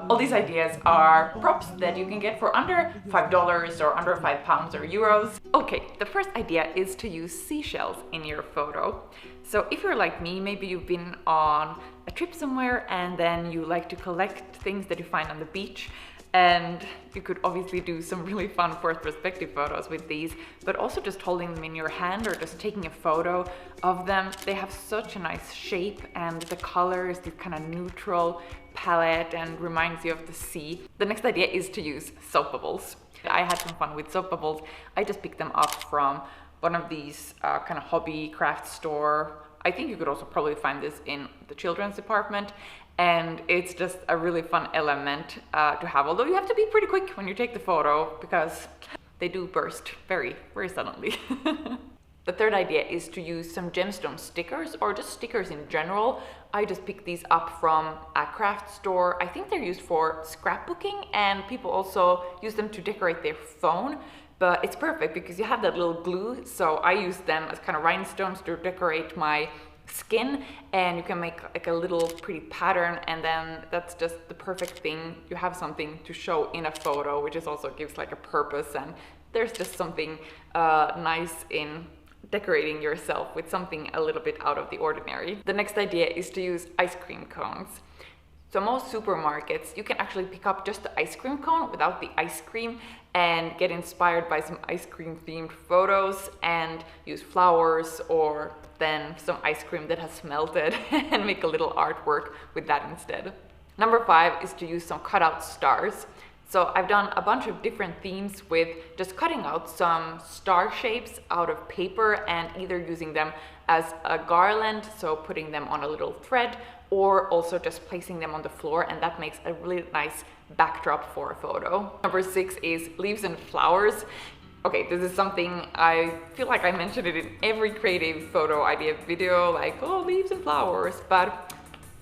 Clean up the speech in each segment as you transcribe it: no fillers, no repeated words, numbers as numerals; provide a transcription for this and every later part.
All these ideas are props that you can get for under $5 or under £5 or euros. Okay, the first idea is to use seashells in your photo. So if you're like me, maybe you've been on a trip somewhere and then you like to collect things that you find on the beach, and you could obviously do some really fun first perspective photos with these, but also just holding them in your hand or just taking a photo of them. They have such a nice shape, and the colors, this kind of neutral palette, and reminds you of the sea. The next idea is to use soap bubbles. I had some fun with soap bubbles. I just picked them up from one of these kind of hobby craft store. I think you could also probably find this in the children's department. And it's just a really fun element to have, although you have to be pretty quick when you take the photo because they do burst very, very suddenly. The third idea is to use some gemstone stickers or just stickers in general. I just picked these up from a craft store. I think they're used for scrapbooking, and people also use them to decorate their phone. But it's perfect because you have that little glue, so I use them as kind of rhinestones to decorate my skin, and you can make like a little pretty pattern, and then that's just the perfect thing. You have something to show in a photo, which is also gives like a purpose, and there's just something nice in decorating yourself with something a little bit out of the ordinary. The next idea is to use ice cream cones. So most supermarkets, you can actually pick up just the ice cream cone without the ice cream and get inspired by some ice cream themed photos and use flowers or then some ice cream that has melted and make a little artwork with that instead. Number 5 is to use some cutout stars. So I've done a bunch of different themes with just cutting out some star shapes out of paper and either using them as a garland, so putting them on a little thread, or also just placing them on the floor, and that makes a really nice backdrop for a photo. Number 6 is leaves and flowers. Okay, this is something I feel like I mentioned it in every creative photo idea video, like, oh, leaves and flowers, but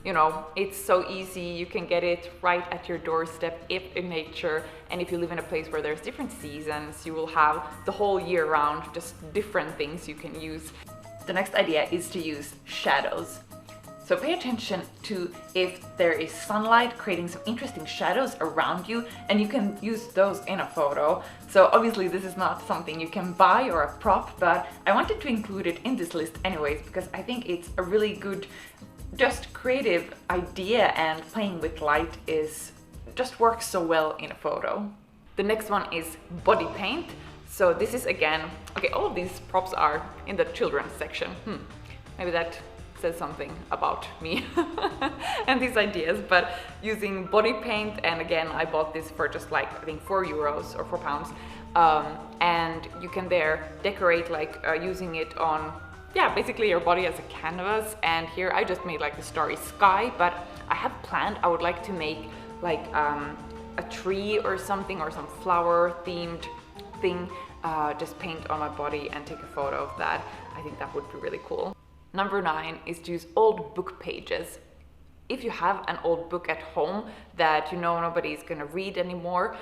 you know, it's so easy. You can get it right at your doorstep if in nature, and if you live in a place where there's different seasons, you will have the whole year round just different things you can use. The next idea is to use shadows. So pay attention to if there is sunlight creating some interesting shadows around you, and you can use those in a photo. So obviously this is not something you can buy or a prop, but I wanted to include it in this list anyways because I think it's a really good just creative idea, and playing with light is just works so well in a photo. The next one is body paint. So this is again, okay, all of these props are in the children's section. Maybe that says something about me and these ideas, but using body paint, and again I bought this for just like I think €4 or £4, and you can there decorate like using it on basically your body as a canvas. And here I just made like the starry sky, but I have planned I would like to make like a tree or something, or some flower themed thing, just paint on my body and take a photo of that. I think that would be really cool. Number 9 is to use old book pages. If you have an old book at home that you know nobody's gonna read anymore,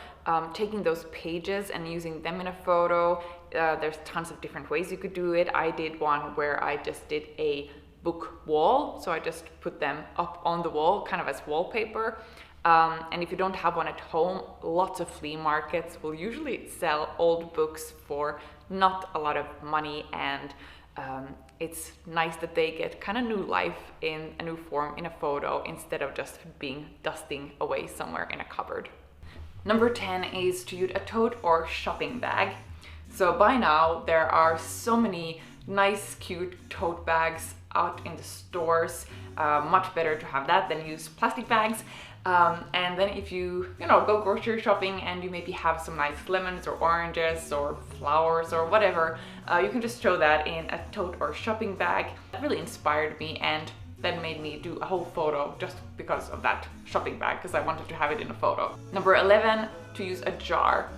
taking those pages and using them in a photo, there's tons of different ways you could do it. I did one where I just did a book wall, so I just put them up on the wall kind of as wallpaper. And if you don't have one at home, lots of flea markets will usually sell old books for not a lot of money, and it's nice that they get kind of new life in a new form in a photo instead of just being dusting away somewhere in a cupboard. Number 10 is to use a tote or shopping bag. So by now there are so many nice cute tote bags out in the stores. Much better to have that than use plastic bags. And then if you go grocery shopping and you maybe have some nice lemons or oranges or flowers or whatever, you can just throw that in a tote or shopping bag. That really inspired me and then made me do a whole photo just because of that shopping bag, because I wanted to have it in a photo. Number 11, to use a jar.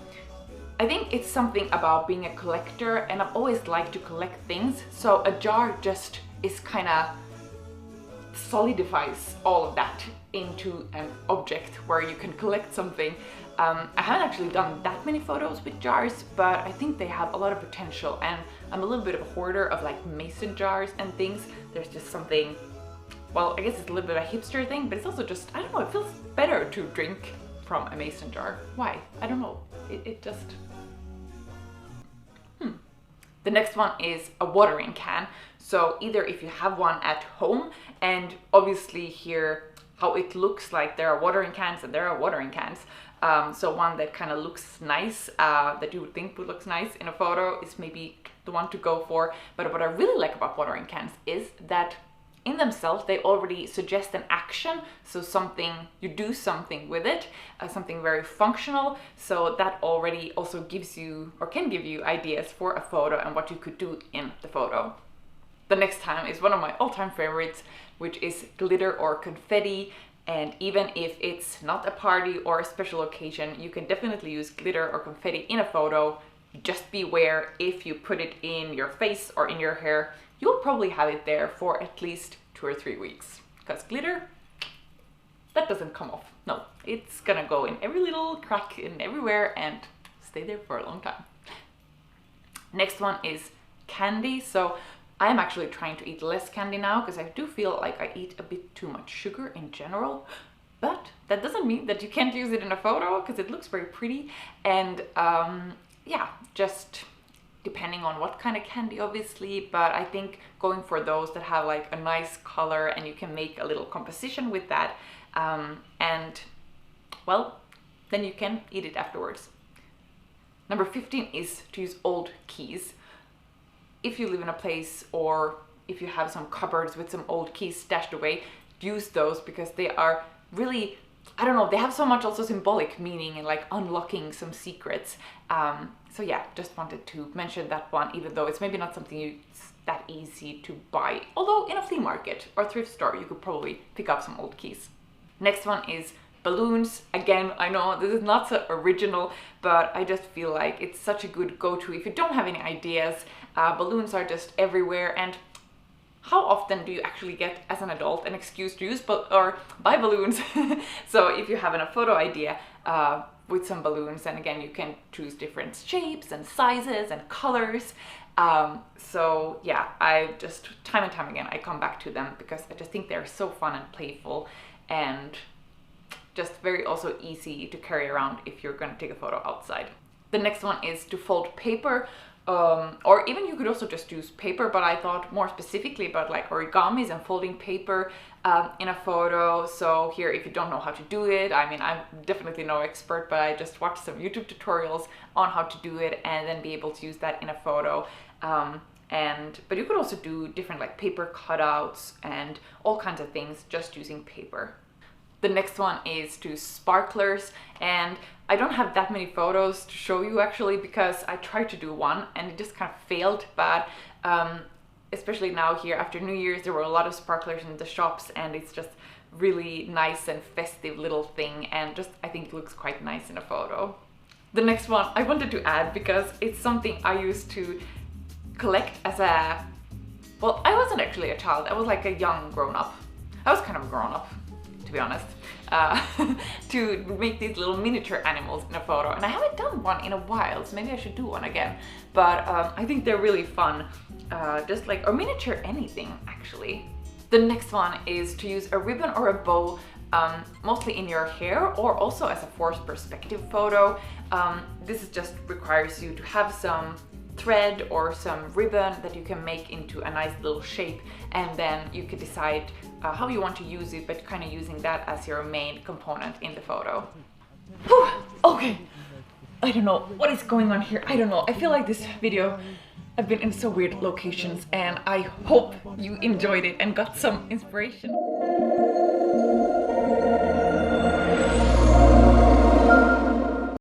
I think it's something about being a collector, and I've always liked to collect things, so a jar just is kind of solidifies all of that into an object where you can collect something. I haven't actually done that many photos with jars, but I think they have a lot of potential, and I'm a little bit of a hoarder of like mason jars and things. There's just something well, I guess it's a little bit of a hipster thing, but it's also just, I don't know, it feels better to drink from a mason jar. Why? I don't know. It just... The next one is a watering can. So either if you have one at home, and obviously here how it looks like there are watering cans and there are watering cans. So one that kind of looks nice, that you would think would look nice in a photo is maybe the one to go for. But what I really like about watering cans is that in themselves they already suggest an action, so something, you do something with it, something very functional, so that already also gives you or can give you ideas for a photo and what you could do in the photo. The next time is one of my all-time favorites, which is glitter or confetti. And even if it's not a party or a special occasion, you can definitely use glitter or confetti in a photo. Just beware, if you put it in your face or in your hair, you'll probably have it there for at least 2 or 3 weeks. Because glitter, that doesn't come off. No, it's gonna go in every little crack and everywhere and stay there for a long time. Next one is candy. So I am actually trying to eat less candy now because I do feel like I eat a bit too much sugar in general. But that doesn't mean that you can't use it in a photo because it looks very pretty. And yeah, just depending on what kind of candy obviously, but I think going for those that have like a nice color and you can make a little composition with that, and well, then you can eat it afterwards. Number 15 is to use old keys. If you live in a place or if you have some cupboards with some old keys stashed away, use those because they are really, I don't know, they have so much also symbolic meaning and like unlocking some secrets. So yeah, just wanted to mention that one, even though it's maybe not something it's that easy to buy. Although in a flea market or thrift store, you could probably pick up some old keys. Next one is balloons. Again, I know this is not so original, but I just feel like it's such a good go-to if you don't have any ideas. Balloons are just everywhere, and how often do you actually get as an adult an excuse to use or buy balloons? So if you have a photo idea with some balloons, and again you can choose different shapes and sizes and colors. So yeah, I just time and time again I come back to them because I just think they're so fun and playful and just very also easy to carry around if you're going to take a photo outside. The next one is to fold paper, or even you could also just use paper, but I thought more specifically about like origamis and folding paper in a photo. So here, if you don't know how to do it, I mean, I'm definitely no expert, but I just watched some YouTube tutorials on how to do it and then be able to use that in a photo. But you could also do different like paper cutouts and all kinds of things just using paper. The next one is to sparklers, and I don't have that many photos to show you actually because I tried to do one and it just kind of failed, but especially now here after New Year's there were a lot of sparklers in the shops and it's just really nice and festive little thing, and just I think it looks quite nice in a photo. The next one I wanted to add because it's something I used to collect as a, well, I wasn't actually a child, I was like a young grown-up. I was kind of a grown-up, to be honest, to make these little miniature animals in a photo, and I haven't done one in a while, so maybe I should do one again. But I think they're really fun, just like, or miniature anything actually. The next one is to use a ribbon or a bow, mostly in your hair or also as a forced perspective photo. This just requires you to have some thread or some ribbon that you can make into a nice little shape, and then you could decide how you want to use it, but kind of using that as your main component in the photo. Whew, okay, I don't know what is going on here. I don't know. I feel like this video, I've been in so weird locations, and I hope you enjoyed it and got some inspiration.